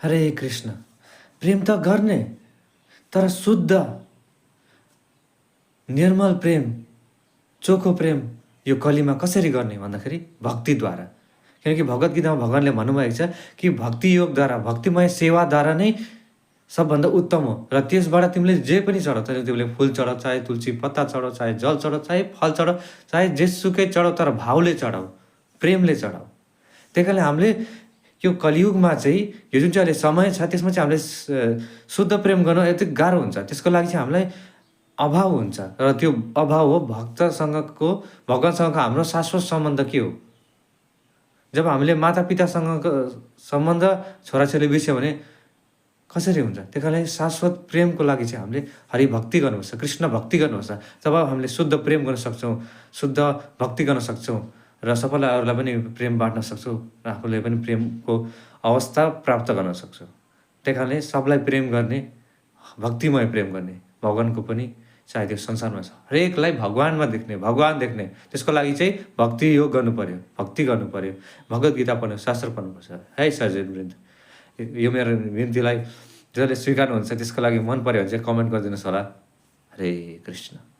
हरे कृष्ण। प्रेम त गर्ने, तर शुद्ध निर्मल प्रेम, चोखो प्रेम यो कलीमा कसरी गर्ने भन्दाखेरि भक्तिद्वारा। किनकि भगवत गीतामा भगवानले भन्नुभएको छ कि भक्ति योगद्वारा, भक्तिमय सेवाद्वारा नै सबभन्दा उत्तम हो। र त्यसबाट तिमीले जे पनि चढाऊ, चाहे तिमीले फुल चढाऊ, चाहे तुलसी पत्ता चढाऊ, चाहे जल चढाऊ, चाहे फल चढाऊ, चाहे जेसुकै चढाऊ, तर भावले चढाऊ, प्रेमले चढाऊ। त्यही कारणले हामीले यो कलियुगमा चाहिँ यो जुन चाहिँ अहिले समय छ त्यसमा चाहिँ हामीले शुद्ध प्रेम गर्न यति गाह्रो हुन्छ। त्यसको लागि चाहिँ हामीलाई अभाव हुन्छ, र त्यो अभाव हो भक्तसँगको, भगवानसँगको हाम्रो शाश्वत सम्बन्ध के हो। जब हामीले मातापितासँगको सम्बन्ध छोराछोरी बिर्स्यो भने कसरी हुन्छ। त्यही कारणले शाश्वत प्रेमको लागि चाहिँ हामीले हरिभक्ति गर्नुपर्छ, कृष्ण भक्ति गर्नुपर्छ। जब हामीले शुद्ध प्रेम गर्न सक्छौँ, शुद्ध भक्ति गर्न सक्छौँ र सबैलाई अरूलाई पनि प्रेम बाँड्न सक्छौँ र आफूले पनि प्रेमको अवस्था प्राप्त गर्न सक्छौँ। त्यही कारणले सबलाई प्रेम गर्ने, भक्तिमय प्रेम गर्ने, भगवानको पनि चाहे त्यो संसारमा छ हरेकलाई भगवानमा देख्ने, भगवान देख्ने, त्यसको लागि चाहिँ भक्ति योग गर्नु पर्यो, भक्ति गर्नु पर्यो, भगवत गीता पढ्नु, शास्त्र पढ्नुपर्छ। है सज्जनवृन्द, यो मेरो विन्तीलाई जसले स्वीकार्नुहुन्छ त्यसको लागि मन पर्यो भने चाहिँ कमेन्ट गरिदिनुहोस् होला। हरे कृष्ण।